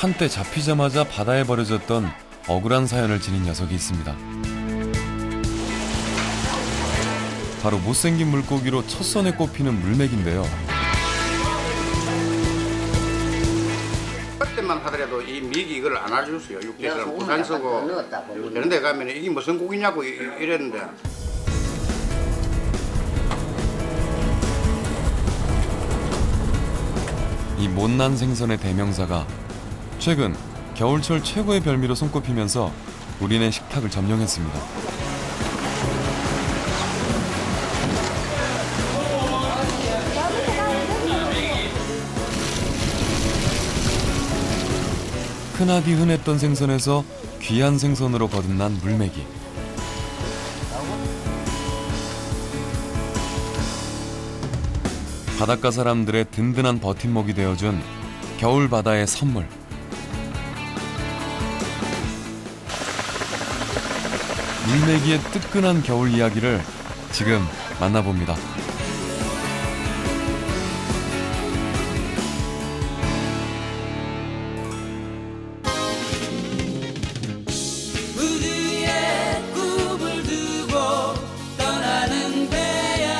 한때 잡히자마자 바다에 버려졌던 억울한 사연을 지닌 녀석이 있습니다. 바로 못생긴 물고기로 첫선에 꼽히는 물맥인데요. 그때만 하더라도 이 미기 이걸 안 알려줬어요. 육지에서는 부산 쓰고 이런 데 가면 이게 무슨 고기냐고 이랬는데 이 못난 생선의 대명사가 최근 겨울철 최고의 별미로 손꼽히면서 우리네 식탁을 점령했습니다. 흔하디 흔했던 생선에서 귀한 생선으로 거듭난 물메기. 바닷가 사람들의 든든한 버팀목이 되어준 겨울 바다의 선물. 물메기의 뜨끈한 겨울 이야기를 지금 만나봅니다. 우주의 꿈을 두고 떠나는 배야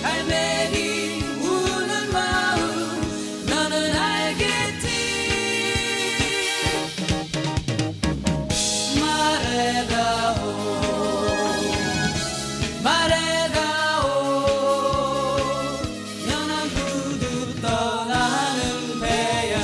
갈매기 우는 마음 너는 알겠지 말해다오 말해다오 연한 구두 떠나는 배야.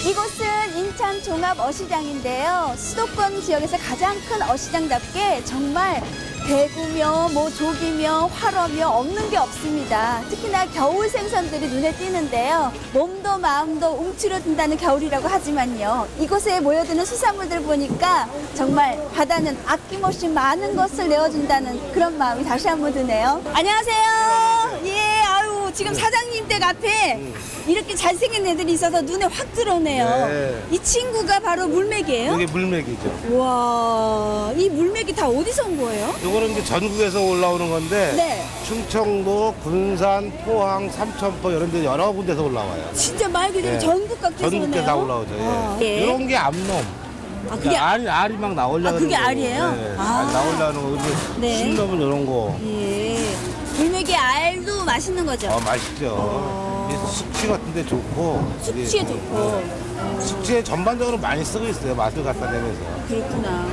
이곳은 인천 종합어시장인데요. 수도권 지역에서 가장 큰 어시장답게 정말 대구며 조기며 활어며 없는 게 없습니다. 특히나 겨울 생선들이 눈에 띄는데요. 몸도 마음도 움츠러든다는 겨울이라고 하지만요. 이곳에 모여드는 수산물들 보니까 정말 바다는 아낌없이 많은 것을 내어준다는 그런 마음이 다시 한번 드네요. 안녕하세요. 예, 아유 지금 사장님 댁 앞에 이렇게 잘생긴 애들이 있어서 눈에 확 들어오네요. 네. 이 친구가 바로 물맥이에요? 이게 물맥이죠. 와, 이 물맥이 다 어디서 온 거예요? 이거는 이제 전국에서 올라오는 건데 네. 충청도, 군산, 포항, 삼천포 이런 데 여러 군데서 올라와요. 진짜 말 그대로 네. 전국 각지에서 전국에 오네요. 다 올라오죠. 예. 아, 예. 이런 게 암놈. 아, 그게 알이 막 나오려고. 아, 그게 하는 거. 알이에요? 네. 아. 알 나오려는 거. 근데 네. 순놈은 이런 거. 예. 물맥이 알도 맛있는 거죠? 맛있죠. 이게 숙취 같은 데 좋고. 숙취에 이게, 좋고. 숙취에 전반적으로 많이 쓰고 있어요. 맛을 갖다 내면서. 그렇구나.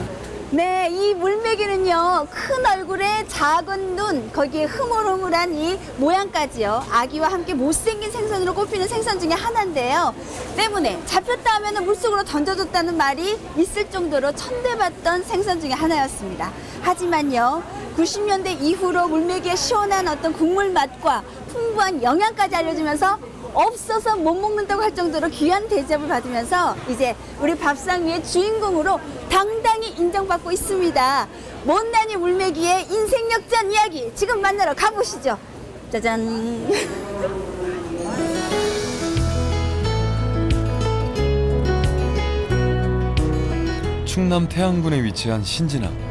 네, 이 물맥이는요, 큰 얼굴에 작은 눈, 거기에 흐물흐물한 이 모양까지요, 아기와 함께 못생긴 생선으로 꼽히는 생선 중에 하나인데요. 때문에 잡혔다 하면 물속으로 던져줬다는 말이 있을 정도로 천대받던 생선 중에 하나였습니다. 하지만요, 90년대 이후로 물맥이의 시원한 어떤 국물 맛과 풍부한 영양까지 알려주면서 없어서 못 먹는다고 할 정도로 귀한 대접을 받으면서 이제 우리 밥상 위의 주인공으로 당당히 인정받고 있습니다. 못난이 물메기의 인생 역전 이야기 지금 만나러 가보시죠. 짜잔. 충남 태안군에 위치한 신진항.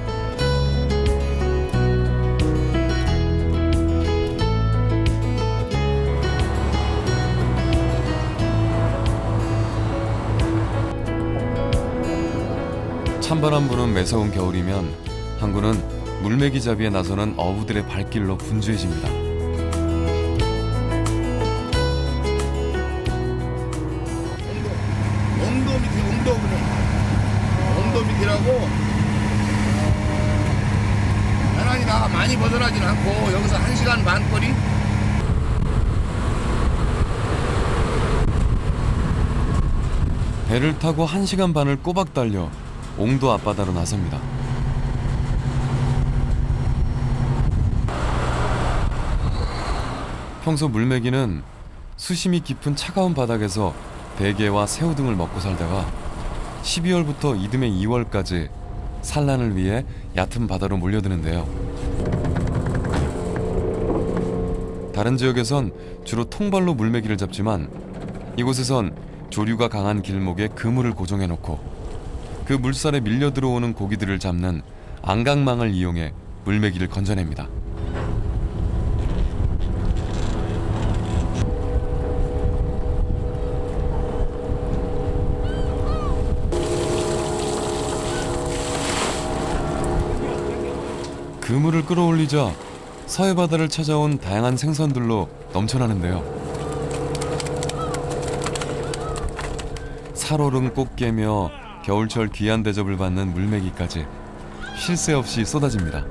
찬바람 부는 매서운 겨울이면 항구는 물메기 잡이에 나서는 어부들의 발길로 분주해집니다. 옹도 밑에 옹도 밑이라고 편안히 다 많이 벗어나진 않고 여기서 1시간 반 거리. 배를 타고 1시간 반을 꼬박 달려 옹도 앞바다로 나섭니다. 평소 물메기는 수심이 깊은 차가운 바닥에서 대게와 새우 등을 먹고 살다가 12월부터 이듬해 2월까지 산란을 위해 얕은 바다로 몰려드는데요. 다른 지역에선 주로 통발로 물메기를 잡지만 이곳에선 조류가 강한 길목에 그물을 고정해놓고 그 물살에 밀려 들어오는 고기들을 잡는 안강망을 이용해 물메기를 건져냅니다. 그물을 끌어올리자 서해 바다를 찾아온 다양한 생선들로 넘쳐나는데요. 살얼음 꽃게며 겨울철 귀한 대접을 받는 물메기까지 쉴 새 없이 쏟아집니다.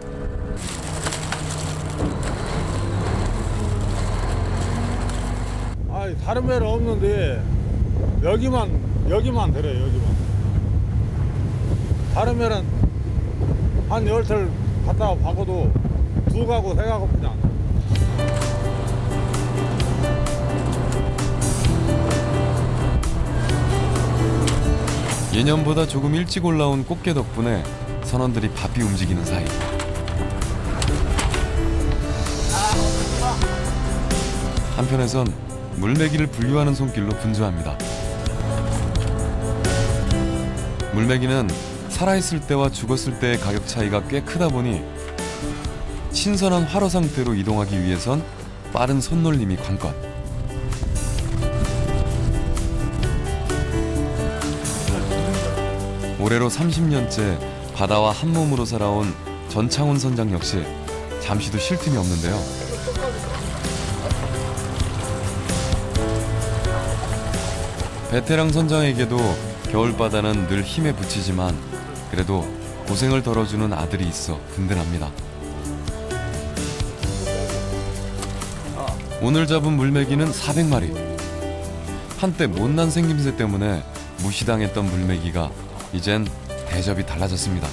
아니 다른 배는 없는데 여기만 들어요. 여기만. 다른 배는 한 10털 갔다가 박아도 2가구 3가구 그냥. 예년보다 조금 일찍 올라온 꽃게 덕분에 선원들이 바삐 움직이는 사이 한편에선 물메기를 분류하는 손길로 분주합니다. 물메기는 살아있을 때와 죽었을 때의 가격 차이가 꽤 크다 보니 신선한 활어 상태로 이동하기 위해선 빠른 손놀림이 관건. 올해로 30년째 바다와 한몸으로 살아온 전창훈 선장 역시 잠시도 쉴 틈이 없는데요. 베테랑 선장에게도 겨울바다는 늘 힘에 부치지만 그래도 고생을 덜어주는 아들이 있어 든든합니다. 오늘 잡은 물메기는 400마리. 한때 못난 생김새 때문에 무시당했던 물메기가 이젠 대접이 달라졌습니다.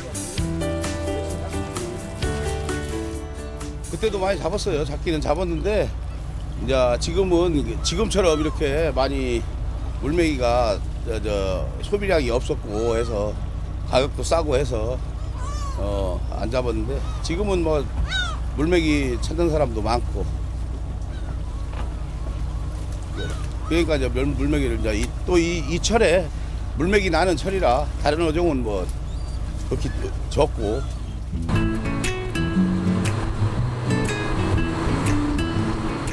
그때도 많이 잡았어요. 잡기는 잡았는데 이제 지금은 지금처럼 이렇게 많이 물메기가 소비량이 없었고 해서 가격도 싸고 해서 안 잡았는데 지금은 뭐 물메기 찾는 사람도 많고 그러니까 이제 물메기를 이제 또 이 철에 물메기 나는 철이라 다른 어종은 뭐 그렇게 적고.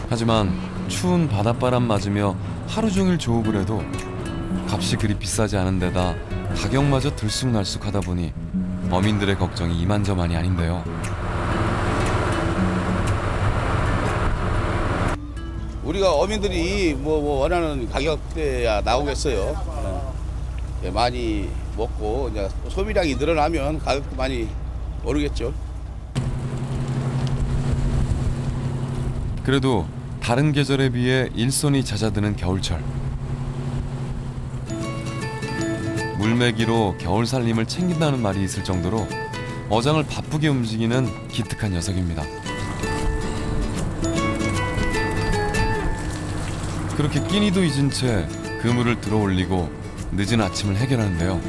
하지만 추운 바닷바람 맞으며 하루 종일 조업을 해도 값이 그리 비싸지 않은 데다 가격마저 들쑥날쑥하다 보니 어민들의 걱정이 이만저만이 아닌데요. 우리가 어민들이 뭐 원하는 가격대야 나오겠어요. 예, 많이 먹고 이제 소비량이 늘어나면 가격도 많이 오르겠죠. 그래도 다른 계절에 비해 일손이 잦아드는 겨울철. 물메기로 겨울 살림을 챙긴다는 말이 있을 정도로 어장을 바쁘게 움직이는 기특한 녀석입니다. 그렇게 끼니도 잊은 채 그물을 들어 올리고 늦은 아침을 해결하는데요.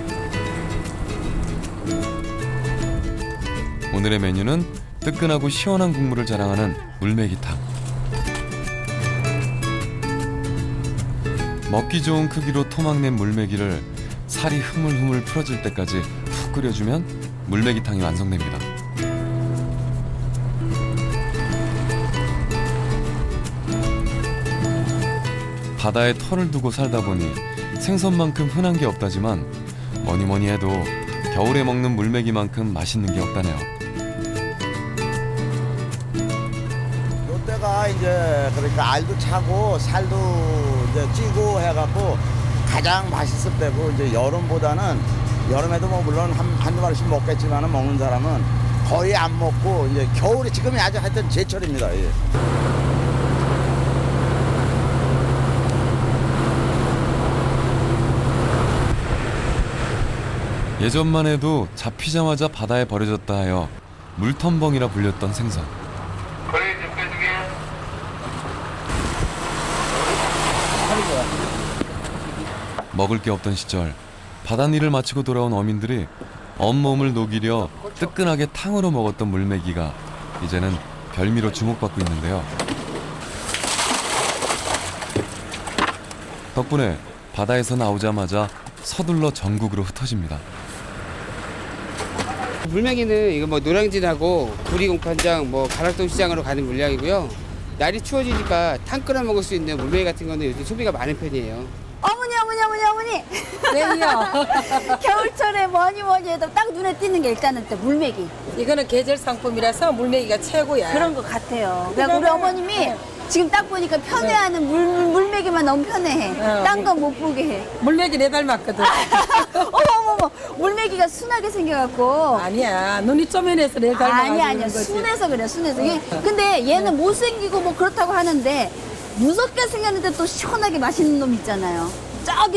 오늘의 메뉴는 뜨끈하고 시원한 국물을 자랑하는 물메기탕. 먹기 좋은 크기로 토막낸 물메기를 살이 흐물흐물 풀어질 때까지 푹 끓여주면 물메기탕이 완성됩니다. 바다에 털을 두고 살다 보니 생선만큼 흔한 게 없다지만 뭐니 해도 겨울에 먹는 물메기만큼 맛있는 게 없다네요. 요때가 이제 그러니까 알도 차고 살도 이제 찌고 해갖고 가장 맛있을 때고 이제 여름보다는 여름에도 뭐 물론 한두 마리씩 먹겠지만은 먹는 사람은 거의 안 먹고 이제 겨울이 지금이 아주 하여튼 제철입니다. 예. 예전만 해도 잡히자마자 바다에 버려졌다 하여 물텀벙이라 불렸던 생선. 먹을 게 없던 시절 바닷일을 마치고 돌아온 어민들이 온몸을 녹이려 뜨끈하게 탕으로 먹었던 물메기가 이제는 별미로 주목받고 있는데요. 덕분에 바다에서 나오자마자 서둘러 전국으로 흩어집니다. 물메기는 이거 뭐 노량진하고 구리공판장, 뭐 가락동 시장으로 가는 물량이고요. 날이 추워지니까 탕 끓여 먹을 수 있는 물메기 같은 거는 요즘 소비가 많은 편이에요. 어머니 어머니. 왜요? 겨울철에 뭐니 해도 딱 눈에 띄는 게 일단은 또 물메기. 이거는 계절 상품이라서 물메기가 최고야. 그런 것 같아요. 그러니까 우리 어머님이 지금 딱 보니까 편해하는 물메기만 너무 편해해. 딴 건 못 보게 해. 물메기 내 닮았거든. 어머, 물메기가 순하게 생겨갖고. 아니야. 눈이 쪼면해서 내 닮아가지고 아니야. 그런 거지. 순해서 그래, 순해서. 근데 얘는 못생기고 뭐 그렇다고 하는데 무섭게 생겼는데 또 시원하게 맛있는 놈 있잖아요.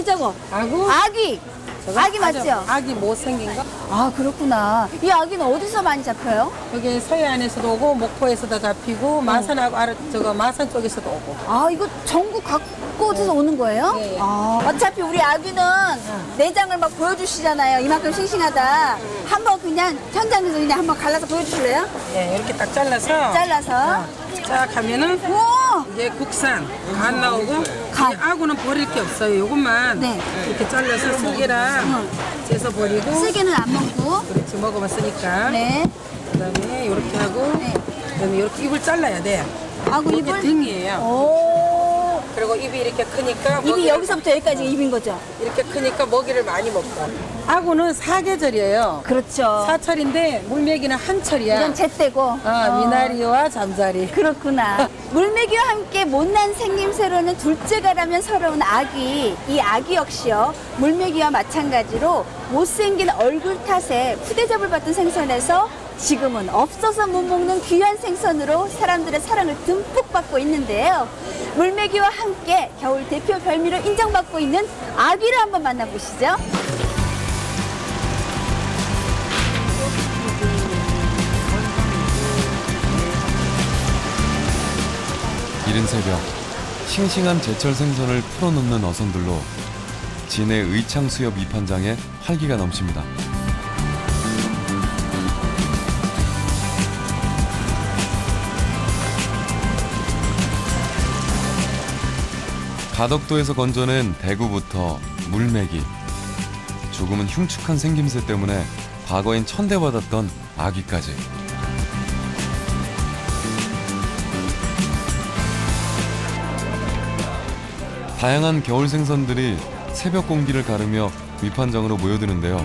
저거. 아구? 아기. 저거 아기 아주 맞죠? 아기 못생긴 거? 아, 그렇구나. 이 아기는 어디서 많이 잡혀요? 여기 서해안에서도 오고 목포에서도 잡히고 마산하고 마산 쪽에서도 오고. 아, 이거 전국 각 곳에서 오는 거예요? 예, 예. 아, 어차피 우리 아기는 내장을 막 보여주시잖아요. 이만큼 싱싱하다. 한번 그냥 현장에서 그냥 한번 갈라서 보여주실래요? 예, 이렇게 딱 잘라서 잘라서. 쫙 하면은 오! 이게 국산 간 나오고 간. 이 아구는 버릴 게 없어요. 요것만 네. 이렇게 잘라서 쓸개랑 째서 버리고 쓸개는 안 먹고. 그렇지 먹으면 쓰니까. 네. 그다음에 이렇게 하고 네. 그다음에 이렇게 입을 잘라야 돼. 아구 이게 입을. 등이에요. 오. 그리고 입이 이렇게 크니까 입이 먹이를 여기서부터 여기까지 입인 거죠? 이렇게 크니까 먹이를 많이 먹고. 아구는 사계절이에요. 그렇죠. 사철인데 물메기는 한철이야. 이건 제때고. 미나리와 잠자리. 그렇구나. 물메기와 함께 못난 생김새로는 둘째가라면 서러운 아기. 이 아기 역시요. 물메기와 마찬가지로 못생긴 얼굴 탓에 푸대접을 받던 생선에서 지금은 없어서 못 먹는 귀한 생선으로 사람들의 사랑을 듬뿍 받고 있는데요. 물메기와 함께 겨울 대표 별미로 인정받고 있는 아기를 한번 만나보시죠. 이른 새벽 싱싱한 제철 생선을 풀어놓는 어선들로 진해 의창수협 입판장에 활기가 넘칩니다. 가덕도에서 건져낸 대구부터 물메기, 조금은 흉측한 생김새 때문에 과거엔 천대받았던 아기까지. 다양한 겨울 생선들이 새벽 공기를 가르며 위판장으로 모여드는데요.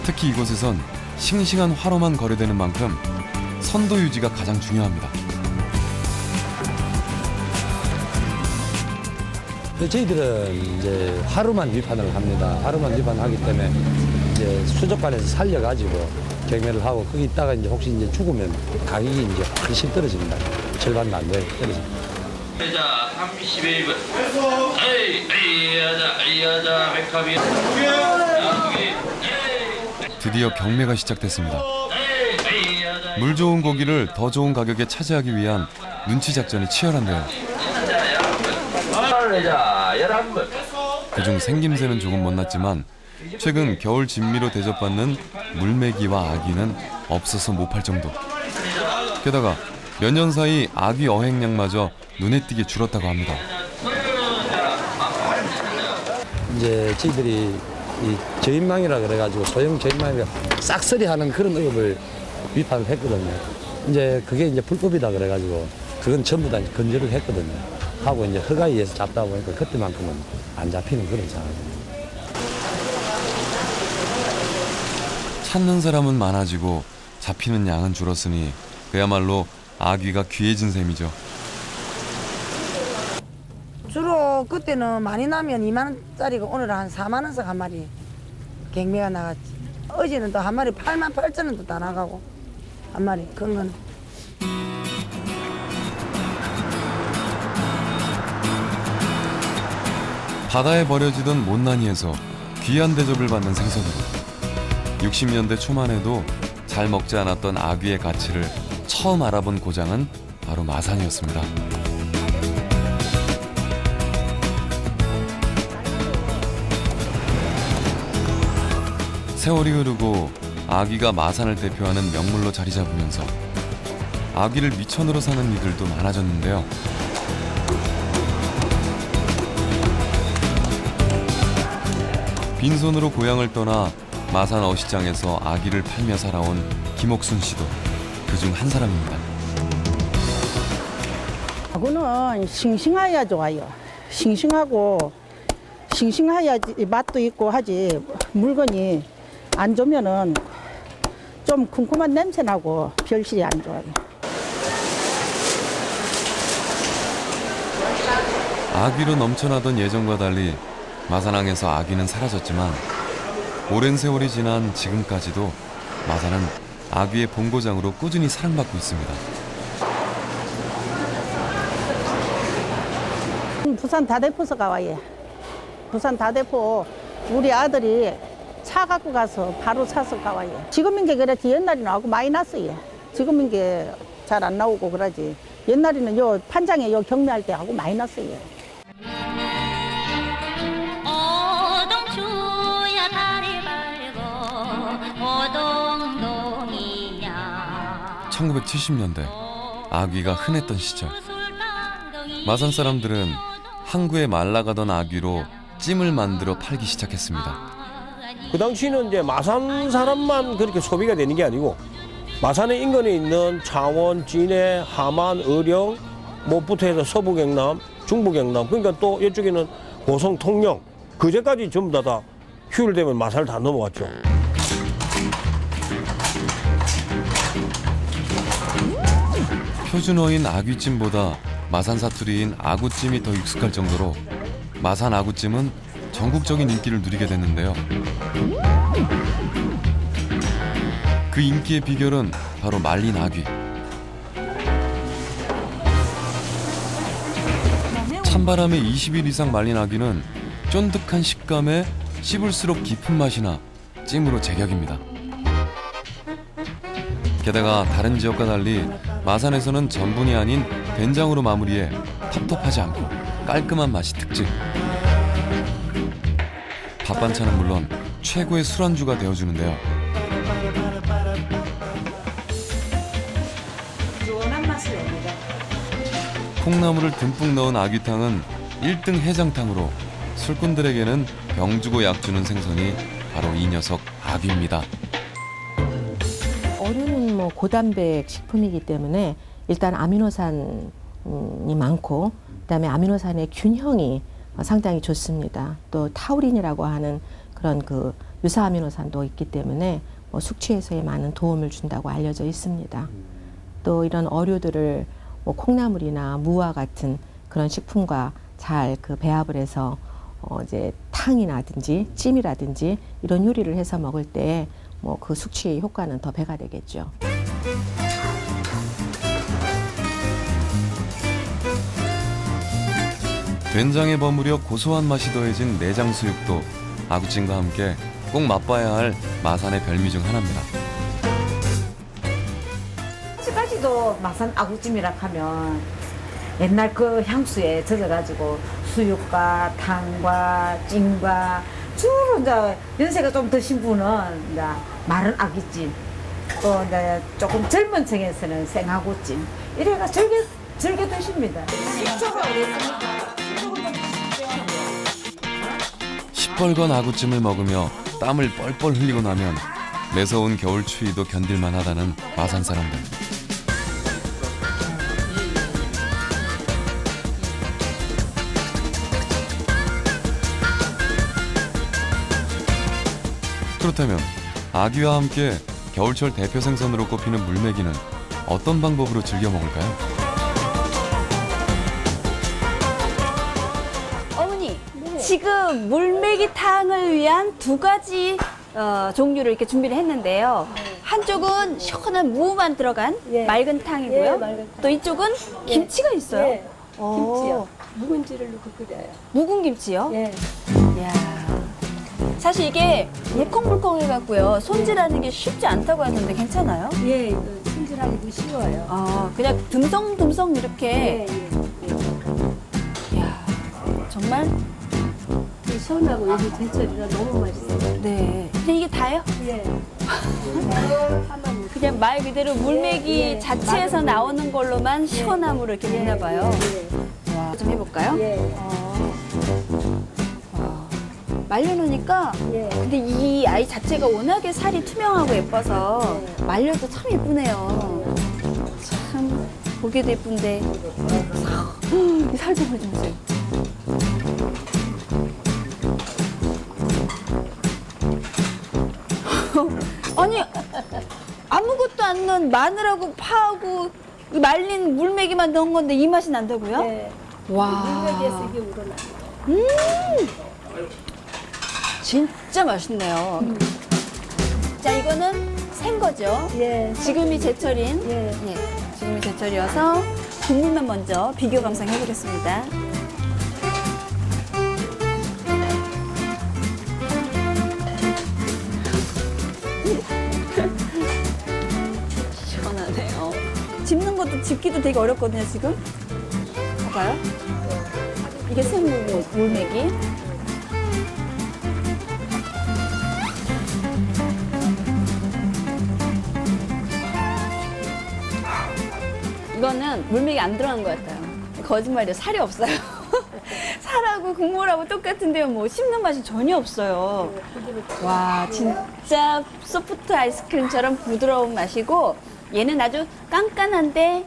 특히 이곳에선 싱싱한 화로만 거래되는 만큼 선도 유지가 가장 중요합니다. 저희들은 이제 하루만 위판을 합니다. 하루만 위판하기 때문에 이제 수족관에서 살려가지고 경매를 하고 거기 있다가 이제 혹시 이제 죽으면 가격이 이제 훨씬 떨어집니다. 절반도 안 돼요. 떨어집니다. 자, 31분. 아이야자, 백합이. 드디어 경매가 시작됐습니다. 물 좋은 고기를 더 좋은 가격에 차지하기 위한 눈치 작전이 치열한데요. 자, 11분. 그중 생김새는 조금 못났지만 최근 겨울 진미로 대접받는 물메기와 아기는 없어서 못 팔 정도. 게다가 몇 년 사이 아기 어획량마저 눈에 띄게 줄었다고 합니다. 이제 저희들이 이 저인망이라 그래가지고 소형 저인망이라 싹쓸이하는 그런 업을 위판을 했거든요. 이제 그게 이제 불법이다 그래가지고 그건 전부 다 건조를 했거든요. 하고 이제 허가위에서 잡다 보니까 그때만큼은 안 잡히는 그런 상황입니다. 찾는 사람은 많아지고 잡히는 양은 줄었으니 그야말로 아귀가 귀해진 셈이죠. 주로 그때는 많이 나면 2만 원짜리가 오늘은 한 4만 원씩 한 마리 경매가 나갔지. 어제는 또 한 마리 8만 8천 원도 다 나가고 한 마리 큰 거는. 바다에 버려지던 못난이에서 귀한 대접을 받는 생선으로 60년대 초만 해도 잘 먹지 않았던 아귀의 가치를 처음 알아본 고장은 바로 마산이었습니다. 세월이 흐르고 아귀가 마산을 대표하는 명물로 자리 잡으면서 아귀를 미천으로 사는 이들도 많아졌는데요. 빈손으로 고향을 떠나 마산 어시장에서 아귀를 팔며 살아온 김옥순 씨도 그중 한 사람입니다. 아구는 싱싱해야 좋아요. 싱싱하고 싱싱해야지 맛도 있고 하지. 물건이 안 좋으면은 좀 쿰쿰한 냄새 나고 별실이 안 좋아요. 아귀로 넘쳐나던 예전과 달리 마산항에서 아귀는 사라졌지만 오랜 세월이 지난 지금까지도 마산은 아귀의 본고장으로 꾸준히 사랑받고 있습니다. 부산 다대포서 가와요. 부산 다대포 우리 아들이 차 갖고 가서 바로 차서 가와요. 지금인 게 그래 옛날에는 아구 많이 났어요. 지금인 게 잘 안 나오고 그러지. 옛날에는 요 판장에 요 경매할 때 아구 많이 났어요. 1970년대 아귀가 흔했던 시절 마산 사람들은 항구에 말라가던 아귀로 찜을 만들어 팔기 시작했습니다. 그 당시는 이제 마산 사람만 그렇게 소비가 되는 게 아니고 마산의 인근에 있는 창원, 진해, 함안, 의령, 뭐부터 해서 서부 경남, 중부 경남 그러니까 또 이쪽에는 고성, 통영 그제까지 전부 다 휴일 되면 마산을 다 넘어갔죠. 표준어인 아귀찜보다 마산 사투리인 아구찜이 더 익숙할 정도로 마산 아구찜은 전국적인 인기를 누리게 됐는데요. 그 인기의 비결은 바로 말린 아귀. 찬바람에 20일 이상 말린 아귀는 쫀득한 식감에 씹을수록 깊은 맛이나 찜으로 제격입니다. 게다가 다른 지역과 달리 마산에서는 전분이 아닌 된장으로 마무리해 텁텁하지 않고 깔끔한 맛이 특징. 밥 반찬은 물론 최고의 술안주가 되어주는데요. 콩나물을 듬뿍 넣은 아귀탕은 1등 해장탕으로 술꾼들에게는 병 주고 약 주는 생선이 바로 이 녀석 아귀입니다. 어류는 뭐 고단백 식품이기 때문에 일단 아미노산이 많고 그다음에 아미노산의 균형이 상당히 좋습니다. 또 타우린이라고 하는 그런 그 유사 아미노산도 있기 때문에 뭐 숙취해소에 많은 도움을 준다고 알려져 있습니다. 또 이런 어류들을 뭐 콩나물이나 무와 같은 그런 식품과 잘 그 배합을 해서 이제 탕이라든지 찜이라든지 이런 요리를 해서 먹을 때 뭐 그 숙취의 효과는 더 배가 되겠죠. 된장에 버무려 고소한 맛이 더해진 내장 수육도 아구찜과 함께 꼭 맛봐야 할 마산의 별미 중 하나입니다. 아직까지도 마산 아구찜이라 하면 옛날 그 향수에 젖어가지고 수육과 탕과 찜과 주로 이제 연세가 좀 드신 분은 이제 마른 아귀찜, 또 이제 조금 젊은 층에서는 생아구찜 이래가 즐겨 드십니다. 시뻘건 아구찜을 먹으며 땀을 뻘뻘 흘리고 나면 매서운 겨울 추위도 견딜만 하다는 마산 사람들. 그렇다면 아귀와 함께 겨울철 대표 생선으로 꼽히는 물메기는 어떤 방법으로 즐겨 먹을까요? 어머니, 지금 물메기탕을 위한 두 가지 종류를 이렇게 준비를 했는데요. 한쪽은 시원한 무만 들어간 맑은 탕이고요. 맑은 탕. 또 이쪽은 김치가 있어요. 예, 김치요. 묵은지를 넣고 끓여요. 묵은 김치요? 예. 이야. 사실 이게 물컹물컹해갖고요. 손질하는 게 쉽지 않다고 하던데 괜찮아요? 예, 이거 손질하기도 쉬워요. 아, 그냥 듬성듬성 이렇게. 예, 예. 이야, 정말. 이 시원하고 여기 제철이라 너무 맛있어요. 네. 근데 이게 다예요? 예. 그냥 말 그대로 물메기 예, 예. 자체에서 맑은 나오는 걸로만 시원함으로 이렇게 되나 봐요. 예, 와, 좀 해볼까요? 예. 말려놓으니까 예. 근데 이 아이 자체가 워낙에 살이 투명하고 예뻐서 말려도 참 예쁘네요. 참 보기도 예쁜데. 이 살 좀 보세요. 아니 아무것도 안 넣은 마늘하고 파하고 이 말린 물메기만 넣은 건데 이 맛이 난다고요? 네. 와. 물메기에서 이게 우러나. 진짜 맛있네요. 자, 이거는 생거죠? 예. 지금이 제철인. 예. 예. 지금이 제철이어서 국물만 먼저 비교 감상해 보겠습니다. 시원하네요. 집는 것도 집기도 되게 어렵거든요, 지금. 봐봐요. 이게 생물메기. 이거는 물메기 안 들어간 것 같아요. 거짓말이에요. 살이 없어요. 살하고 국물하고 똑같은데요. 뭐 씹는 맛이 전혀 없어요. 와, 진짜 소프트 아이스크림처럼 부드러운 맛이고 얘는 아주 깐깐한데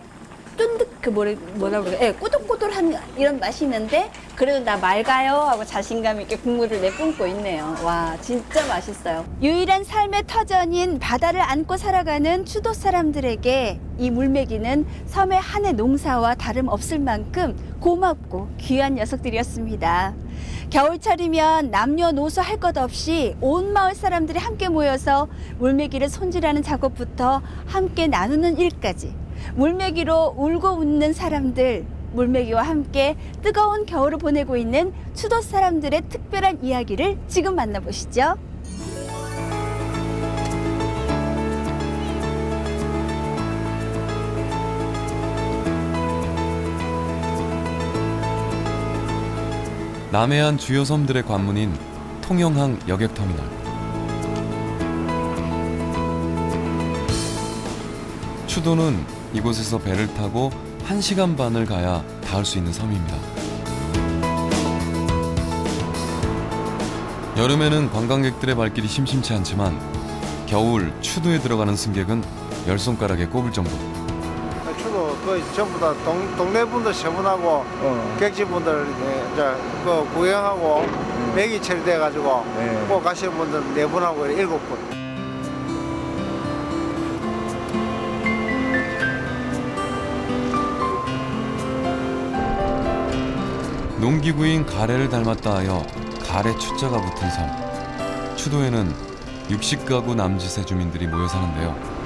쫀득 뭐라 그래? 예, 꼬들꼬들한 이런 맛이 있는데 그래도 나 맑아요 하고 자신감 있게 국물을 내뿜고 있네요. 와, 진짜 맛있어요. 유일한 삶의 터전인 바다를 안고 살아가는 추도 사람들에게 이 물메기는 섬의 한 해 농사와 다름없을 만큼 고맙고 귀한 녀석들이었습니다. 겨울철이면 남녀노소 할 것 없이 온 마을 사람들이 함께 모여서 물메기를 손질하는 작업부터 함께 나누는 일까지 물메기로 울고 웃는 사람들, 물메기와 함께 뜨거운 겨울을 보내고 있는 추도 사람들의 특별한 이야기를 지금 만나보시죠. 남해안 주요 섬들의 관문인 통영항 여객터미널. 추도는 이곳에서 배를 타고 1시간 반을 가야 닿을 수 있는 섬입니다. 여름에는 관광객들의 발길이 심심치 않지만 겨울 추도에 들어가는 승객은 10손가락에 꼽을 정도. 추도 거의 전부 다 동네 분들 세분하고 객지분들 이제 그 구경하고 맥이 처리돼 가지고 꼭 가시는 분들 4분하고 7분. 농기구인 가래를 닮았다 하여 가래 추자가 붙은 섬. 추도에는 60가구 남짓의 주민들이 모여 사는데요.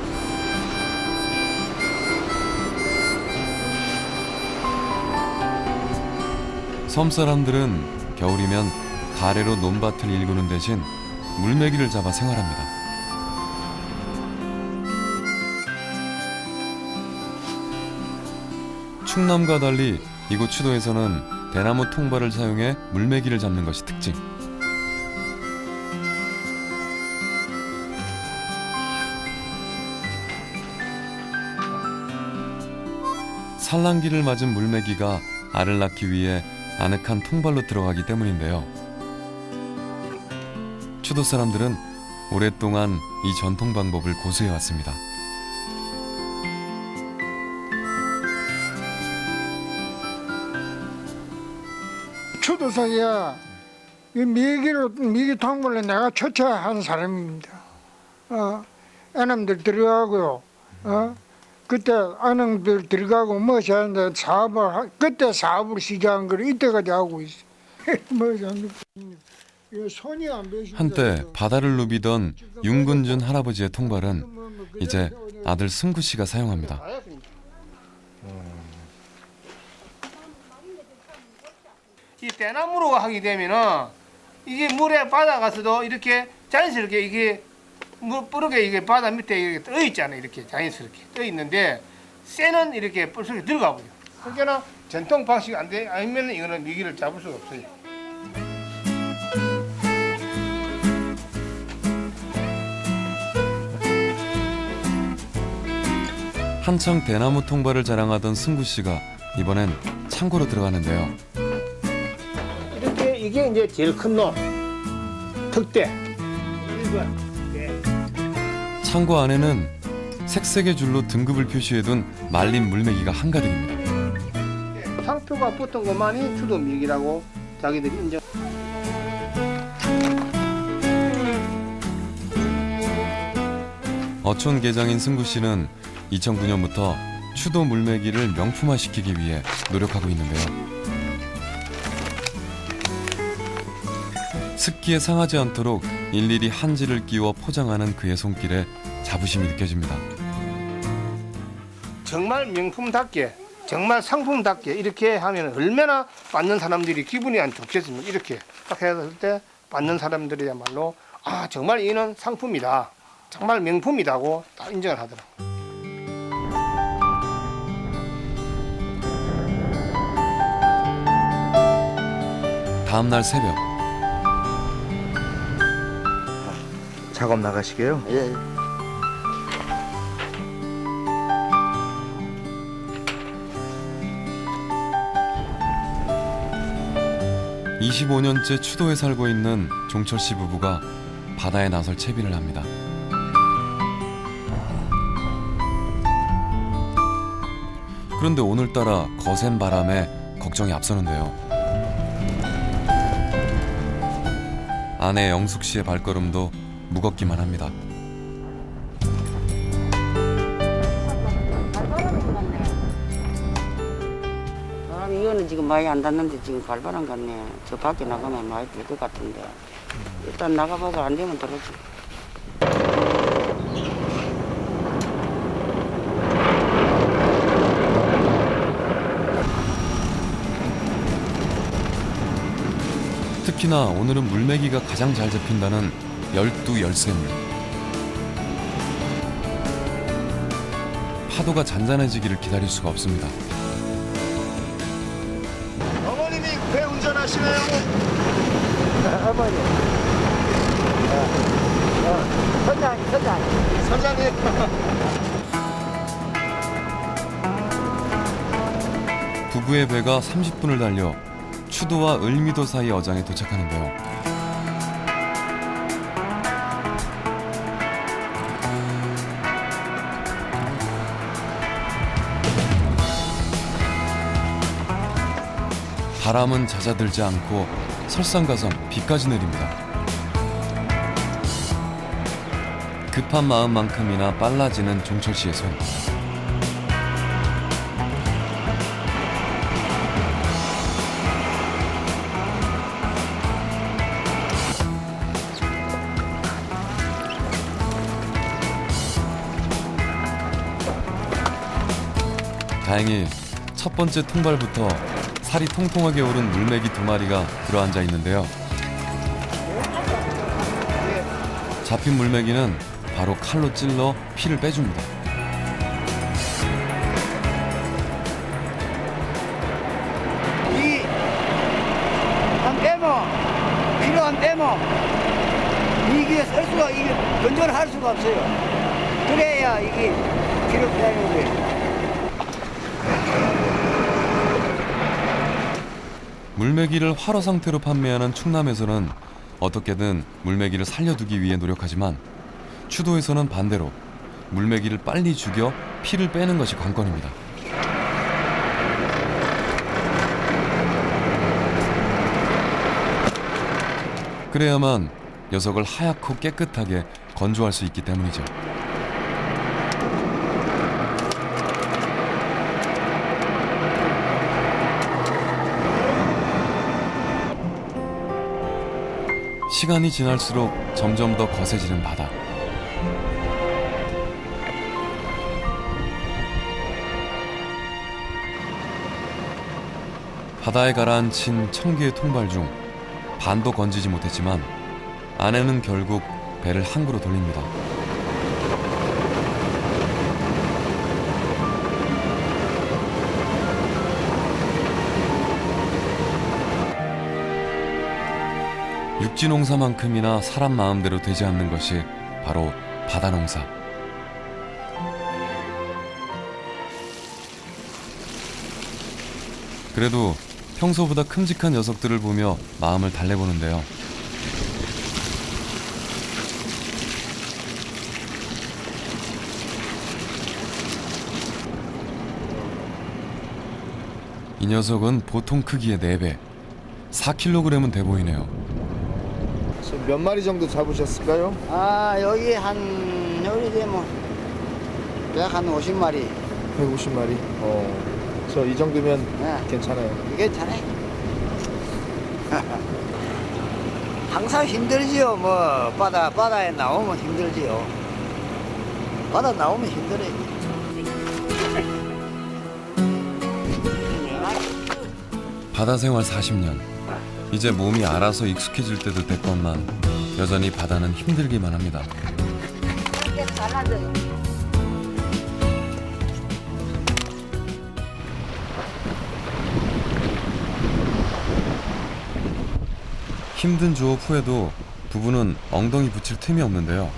섬 사람들은 겨울이면 가래로 논밭을 일구는 대신 물메기를 잡아 생활합니다. 충남과 달리 이곳 추도에서는 대나무 통발을 사용해 물메기를 잡는 것이 특징. 산란기를 맞은 물메기가 알을 낳기 위해 아늑한 통발로 들어가기 때문인데요. 추도 사람들은 오랫동안 이 전통 방법을 고수해 왔습니다. 추도사기야 이 미기 통발로 내가 초청한 사람입니다. 애놈들 들어가고요. 그때 애놈들 들어가고 뭐 하는데 그때 사업을 시작한 걸 이때까지 하고 있어. 뭐 손이 안 배신다. 한때 바다를 누비던 윤근준 할아버지의 통발은 이제 아들 승구 씨가 사용합니다. 이 대나무로 하게 되면은 이게 물에 바다 가서도 이렇게 자연스럽게 이게 물 뿌르게 이게 바다 밑에 이렇게 떠 있잖아요. 이렇게 자연스럽게 떠 있는데 쇠는 이렇게 뿔속에 들어가고요. 그러니까 전통 방식 안 돼. 아니면 이거는 미기를 잡을 수가 없어요. 한창 대나무 통발을 자랑하던 승구 씨가 이번엔 창고로 들어가는데요. 이렇게 이게 이제 제일 큰 놈. 특대. 1번. 네. 창고 안에는 색색의 줄로 등급을 표시해둔 말린 물메기가 한가득입니다. 상표가 붙은 것만이 추도 미역이라고 자기들이 인정. 어촌 계장인 승구 씨는 2009년부터 추도 물메기를 명품화시키기 위해 노력하고 있는데요. 습기에 상하지 않도록 일일이 한지를 끼워 포장하는 그의 손길에 자부심이 느껴집니다. 정말 명품답게, 정말 상품답게 이렇게 하면 얼마나 받는 사람들이 기분이 안 좋겠습니까? 이렇게 딱 했을 때 받는 사람들이야말로 아 정말 이는 상품이다, 정말 명품이다고 다 인정을 하더라고요. 다음 날 새벽 작업 나가시게요? 예. 25년째 추도에 살고 있는 종철 씨 부부가 바다에 나설 채비를 합니다. 그런데 오늘따라 거센 바람에 걱정이 앞서는데요. 아내 영숙 씨의 발걸음도 무겁기만 합니다. 이거는 지금 많이 안 닿는데 지금 갈바람 같네. 저 밖에 나가면 많이 될 것 같은데 일단 나가보고 안 되면 들어지. 특히나 오늘은 물메기가 가장 잘 잡힌다는 열쇠물. 파도가 잔잔해지기를 기다릴 수가 없습니다. 어머님이 배 운전하시나요? 어머니. 선장님. 부부의 배가 30분을 달려 추도와 을미도 사이 어장에 도착하는데요. 바람은 잦아들지 않고 설상가성 비까지 내립니다. 급한 마음만큼이나 빨라지는 종철 씨의 손. 다행히 첫 번째 통발부터 살이 통통하게 오른 물메기 2마리가 들어앉아 있는데요. 잡힌 물메기는 바로 칼로 찔러 피를 빼줍니다. 한 빼면 필요한 빼면 이게 쓸 수가 이게 건전할 수가 없어요. 그래야 이게 기록되는 거예요. 물메기를 활어 상태로 판매하는 충남에서는 어떻게든 물메기를 살려두기 위해 노력하지만 추도에서는 반대로 물메기를 빨리 죽여 피를 빼는 것이 관건입니다. 그래야만 녀석을 하얗고 깨끗하게 건조할 수 있기 때문이죠. 시간이 지날수록 점점 더 거세지는 바다. 바다에 가라앉힌 1000개의 통발 중 반도 건지지 못했지만 아내는 결국 배를 항구로 돌립니다. 육지 농사만큼이나 사람 마음대로 되지 않는 것이 바로 바다 농사. 그래도 평소보다 큼직한 녀석들을 보며 마음을 달래보는데요. 이 녀석은 보통 크기의 4배, 4kg은 돼 보이네요. 지금 몇 마리 정도 잡으셨을까요? 아 여기 여기 되면 한 50마리. 150마리. 저 이 정도면 괜찮아요. 괜찮아요. 항상 힘들지요. 뭐 바다에 나오면 힘들지요. 바다 나오면 힘들어요. 바다 생활 40년. 이제 몸이 알아서 익숙해질 때도 됐건만 여전히 바다는 힘들기만 합니다. 힘든 조업 후에도 부부는 엉덩이 붙일 틈이 없는데요.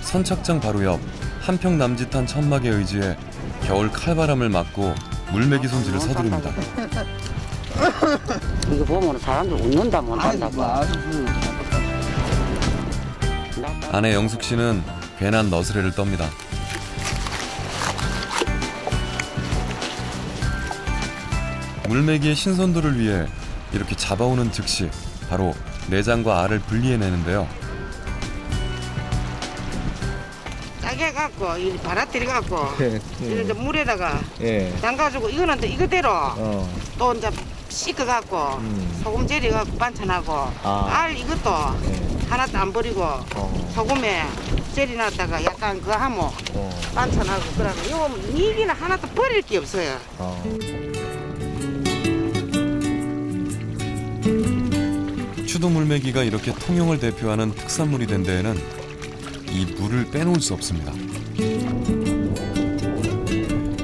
선착장 바로 옆 한평 남짓한 천막에 의지해 겨울 칼바람을 맞고 물메기 손질을 서두릅니다. 이거 보면 사람들 웃는다 못한다 봐. 아내 영숙 씨는 괜한 너스레를 떱니다. 물메기의 신선도를 위해 이렇게 잡아오는 즉시 바로 내장과 알을 분리해내는데요. 짜게 갖고 이 바라뜨리 갖고 이제 물에다가 예. 담가지고 이거는 또 이거대로 또 이제 씻어 갖고 소금 절여 갖고 반찬하고 알 이것도 하나도 안 버리고 소금에 절여놨다가 약간 그거 하면 반찬하고 그러고 요 미기는 하나도 버릴 게 없어요. 추도 물메기가 이렇게 통영을 대표하는 특산물이 된 데에는 이 물을 빼놓을 수 없습니다.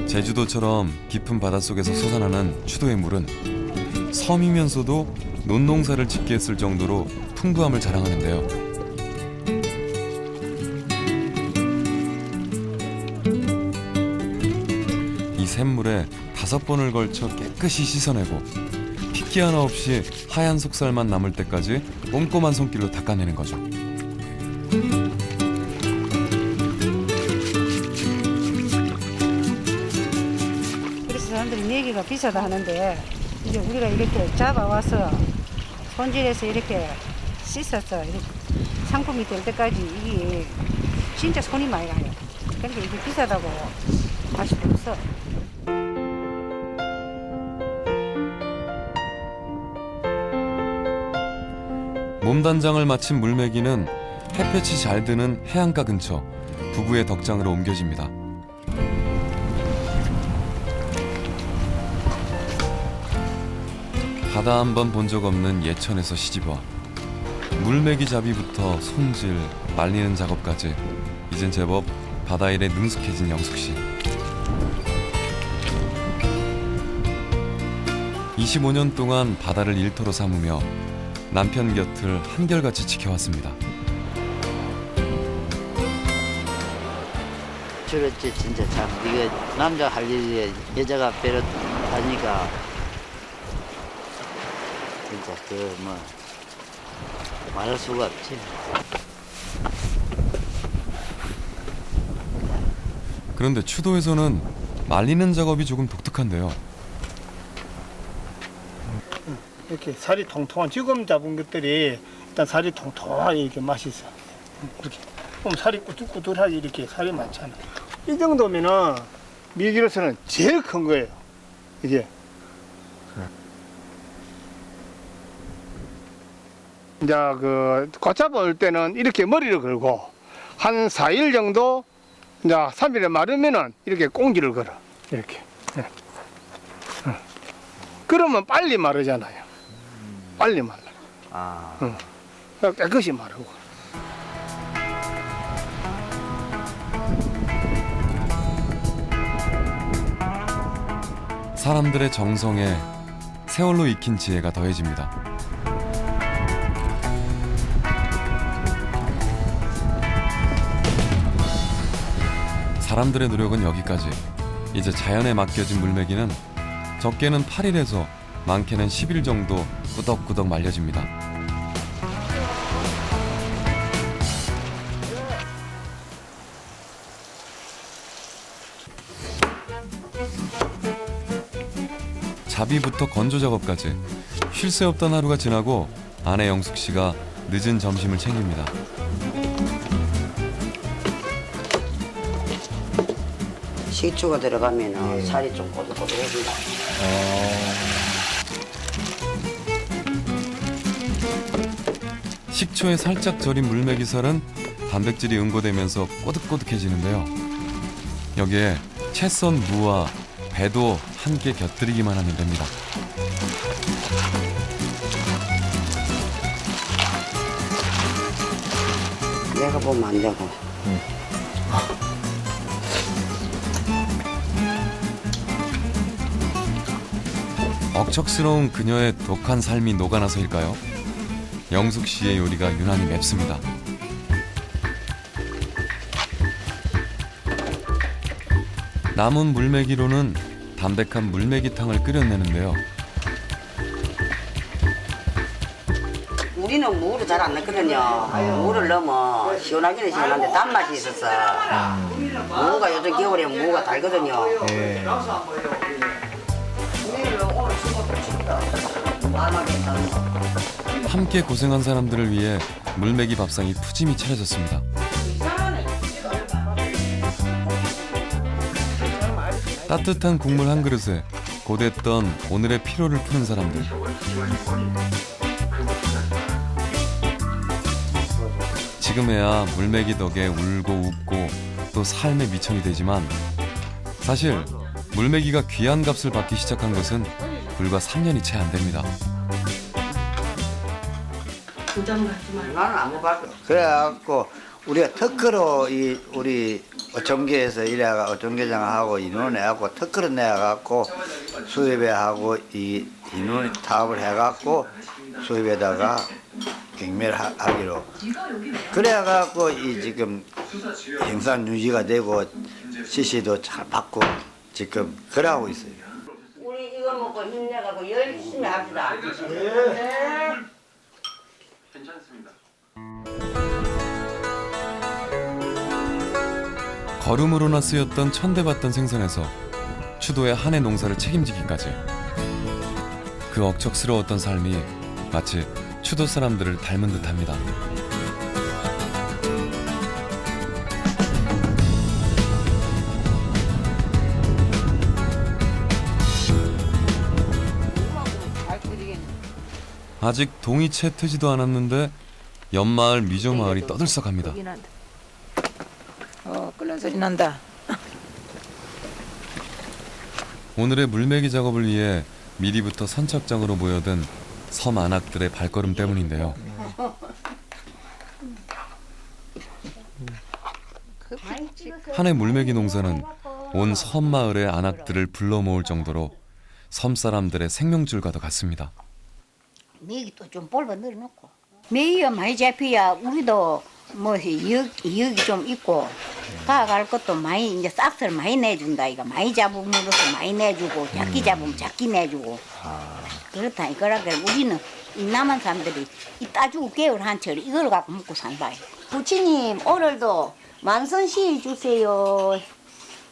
제주도처럼 깊은 바닷속에서 솟아나는 추도의 물은 섬이면서도 논농사를 짓게 했을 정도로 풍부함을 자랑하는데요. 이 샘물에 5번을 걸쳐 깨끗이 씻어내고 핏기 하나 없이 하얀 속살만 남을 때까지 꼼꼼한 손길로 닦아내는 거죠. 그래서 사람들이 메기가 비싸다 하는데 이제 우리가 이렇게 잡아와서 손질해서 이렇게 씻어서 이렇게 상품이 될 때까지 이게 진짜 손이 많이 가요. 그러니까 이게 비싸다고 할 수도 없어. 몸단장을 마친 물메기는 햇볕이 잘 드는 해안가 근처 부부의 덕장으로 옮겨집니다. 바다 한 번 본 적 없는 예천에서 시집와 물메기 잡이부터 손질, 말리는 작업까지 이젠 제법 바다 일에 능숙해진 영숙 씨. 25년 동안 바다를 일터로 삼으며 남편 곁을 한결같이 지켜왔습니다. 그렇지 진짜 참 이게 남자 할 일이 여자가 배로 하니까 진짜 그 뭐 말할 수가 없지. 그런데 추도에서는 말리는 작업이 조금 독특한데요. 이렇게 살이 통통한 지금 잡은 것들이 일단 살이 통통하게 이렇게 맛있어. 이렇게 그럼 살이 꾸덕꾸덕하게 이렇게 살이 많잖아. 이 정도면은 미기로서는 제일 큰 거예요. 이게. 이제 그 꽉 올 때는 이렇게 머리를 걸고 한 4일 정도 이제 3일에 마르면은 이렇게 꽁지를 걸어. 이렇게. 그러면 빨리 마르잖아요. 빨리 말라. 깨끗이 마르고. 사람들의 정성에 세월로 익힌 지혜가 더해집니다. 사람들의 노력은 여기까지. 이제 자연에 맡겨진 물메기는 적게는 8일에서 많게는 10일 정도 꾸덕꾸덕 말려집니다. 잡이부터 건조 작업까지 쉴 새 없던 하루가 지나고 아내 영숙 씨가 늦은 점심을 챙깁니다. 식초가 들어가면 살이 좀 꼬들꼬들해진다. 식초에 살짝 절인 물메기살은 단백질이 응고되면서 꼬득꼬득해지는데요. 여기에 채 썬 무와 배도 함께 곁들이기만 하면 됩니다. 내가 보면 안 되고. 억척스러운 그녀의 독한 삶이 녹아나서일까요? 영숙 씨의 요리가 유난히 맵습니다. 남은 물메기로는 담백한 물메기탕을 끓여내는데요. 우리는 무를 잘 안 넣거든요. 무를 넣으면 시원하기는 시원한데 단맛이 있어서 무가 요즘 겨울에 무가 달거든요. 함께 고생한 사람들을 위해 물메기 밥상이 푸짐히 차려졌습니다. 따뜻한 국물 한 그릇에 고됐던 오늘의 피로를 푸는 사람들. 지금에야 물메기 덕에 울고 웃고 또 삶의 미천이 되지만 사실 물메기가 귀한 값을 받기 시작한 것은 불과 3년이 채 안 됩니다. 나는 안 먹어봤어. 그래갖고 우리가 특허로 우리 어촌계에서 이래가 어촌계장하고 인원 내갖고 특허로 내갖고 수입에하고 이 인원 타업을 해갖고 수입에다가 경매하기로 그래갖고 이 지금 생산 유지가 되고 시시도 잘 받고 지금 그러고 있어요. 우리 이거 먹고 힘내가고 열심히 합시다. 괜찮습니다. 걸음으로나 쓰였던 천대받던 생선에서 추도의 한 해 농사를 책임지기까지 그 억척스러웠던 삶이 마치 추도 사람들을 닮은 듯합니다. 아직 동이 채 트지도 않았는데 옆마을 미조마을이 떠들썩합니다. 끓는 소리 난다. 오늘의 물메기 작업을 위해 미리부터 선착장으로 모여든 섬 안악들의 발걸음 때문인데요. 한 해 물메기 농사는 온 섬 마을의 안악들을 불러 모을 정도로 섬 사람들의 생명줄과도 같습니다. 메기도 좀 볼바 늘어놓고 메기가 많이 잡혀야 우리도 뭐 이익이 좀 있고 가갈 것도 많이 이제 싹스를 많이 내준다. 이거 많이 잡으면서 많이 내주고 작기 잡으면 작기 내주고 그렇다. 그러니까 우리는 이 남한 사람들이 이 따주고 개울 한철 이걸 갖고 먹고 산다. 부처님 오늘도 만선 시해 주세요.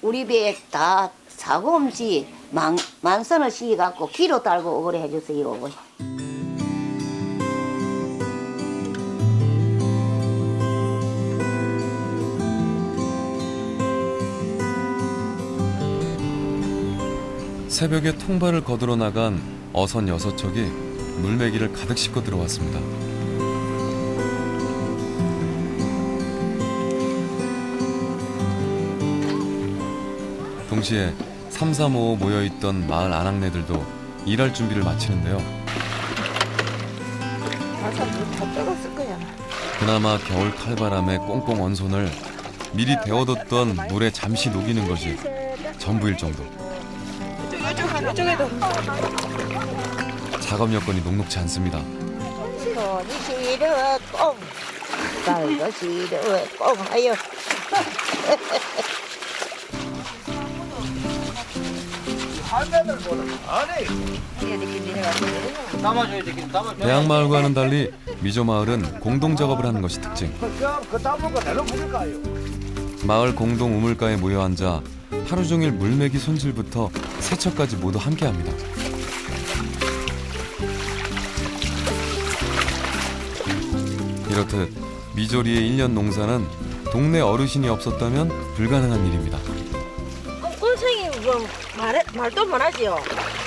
우리 배 다 사고 없이 만선을 시해 갖고 기로 달고 오래 해주세요. 새벽에 통발을 거두러 나간 어선 6척이 물메기를 가득 싣고 들어왔습니다. 동시에 3355 모여있던 마을 안악내들도 일할 준비를 마치는데요. 다 떨었을 거야. 그나마 겨울 칼바람에 꽁꽁 언 손을 미리 데워뒀던 물에 잠시 녹이는 것이 전부일 정도. 이쪽에도. 작업 여건이 녹록지 않습니다. 손이 시려 꽁 발도 시려 꽁 하여 대학마을과는 달리 미조마을은 공동작업을 하는 것이 특징. 마을 공동 우물가에 모여 앉아 하루 종일 물메기 손질부터 세척까지 모두 함께합니다. 이렇듯 미조리의 1년 농사는 동네 어르신이 없었다면 불가능한 일입니다. 꼴생이 뭐 말도 못하지요.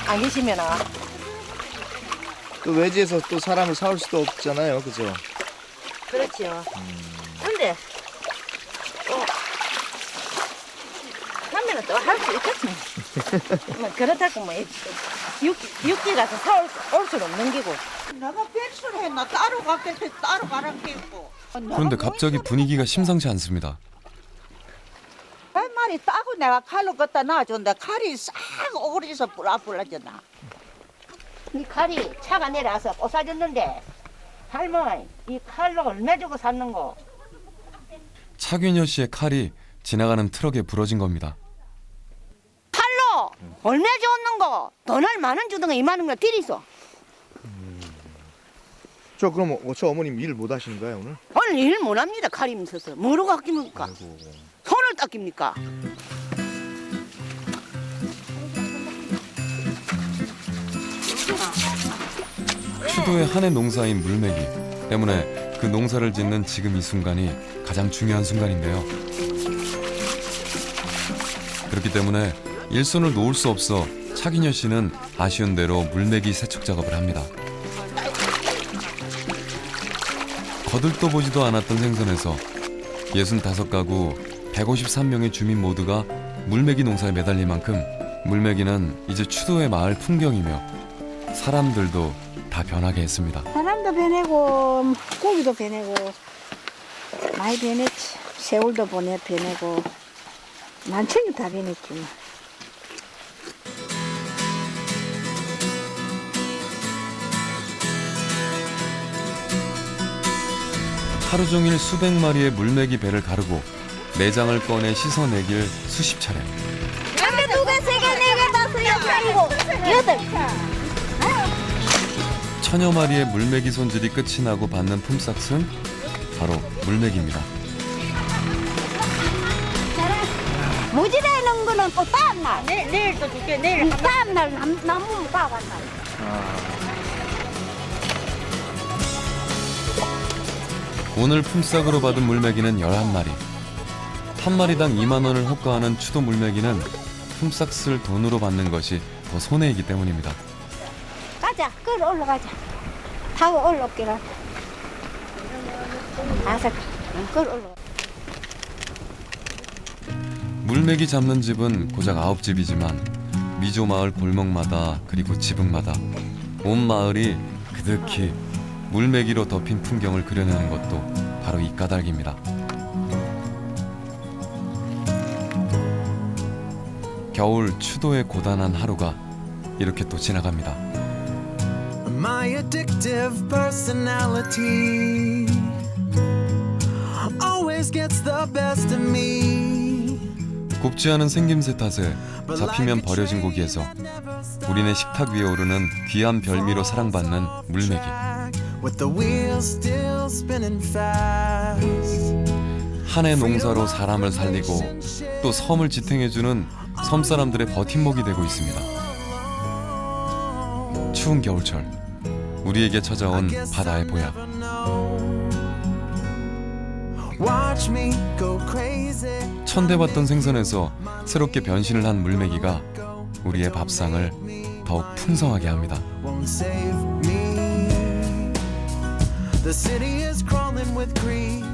안 계시면은. 또 외지에서 또 사람을 사올 수도 없잖아요, 그죠? 그렇지요. 근데 하면은 또 할 수 있겠지. 뭐 그렇다고 뭐 육지 가서 올 수는 없는 기고. 내가 백수를 했나 따로 갔겠지 따로 가란 게 있고. 그런데 갑자기 분위기가 심상치 않습니다. 한 마리 따고 내가 칼로 갖다 놔줬는데 칼이 싹 오그리서 불라졌나. 이 칼이 차가 내려와서 꽂아줬는데 할머니 이 칼로 얼마 주고 샀는고? 차균여 씨의 칼이 지나가는 트럭에 부러진 겁니다. 칼로 얼마 줬는고? 돈을 10,000원 주던가 20,000원 거 들이소. 저 그럼 저 어머님 일 못 하시는 거예요 오늘? 오늘 일 못합니다. 칼이 있어서 뭐로 아낍니까? 손을 닦입니까? 추도의 한 해 농사인 물매기 때문에 그 농사를 짓는 지금 이 순간이 가장 중요한 순간인데요. 그렇기 때문에 일손을 놓을 수 없어 차균여 씨는 아쉬운 대로 물매기 세척 작업을 합니다. 거들떠 보지도 않았던 생선에서 65가구 153명의 주민 모두가 물매기 농사에 매달릴 만큼 물매기는 이제 추도의 마을 풍경이며 사람들도 다 변하게 했습니다. 사람도 변하고 고기도 변하고 많이 변했지. 세월도 변하고 만천이 다 변했지. 뭐. 하루 종일 수백 마리의 물매기 배를 가르고 내장을 꺼내 씻어내길 수십 차례. 한개, 두 개, 세 개, 네 개, 다섯, 여섯, 일곱, 여덟. 천여 마리의 물매기 손질이 끝이 나고 받는 품삯은 바로 물매기입니다. 무지개 넣은 거는 또 다음날. 내일 또 줄게. 내일 다음날 나무 따왔나. 오늘 품삯으로 받은 물매기는 11마리. 한 마리당 2만 원을 호가하는 추도 물매기는 품삯을 돈으로 받는 것이 더 손해이기 때문입니다. 가자, 끌 올라가자. 타고 올라오기라. 가서 끌 올라가. 물매기 잡는 집은 고작 9집이지만 미조 마을 골목마다 그리고 지붕마다 온 마을이 그득히 물매기로 덮인 풍경을 그려내는 것도 바로 이 까닭입니다. 겨울 추도의 고단한 하루가 이렇게 또 지나갑니다. My addictive personality always gets the best of me. 곱지 않은 생김새 탓에 잡히면 버려진 고기에서 우리네 식탁 위에 오르는 귀한 별미로 사랑받는 물매기. 한 해 농사로 사람을 살리고 또 섬을 지탱해주는 섬 사람들의 버팀목이 되고 있습니다. 추운 겨울철 우리에게 찾아온 바다의 보약. 천대받던 생선에서 새롭게 변신을 한 물매기가 우리의 밥상을 더욱 풍성하게 합니다. The city is crawling with greed.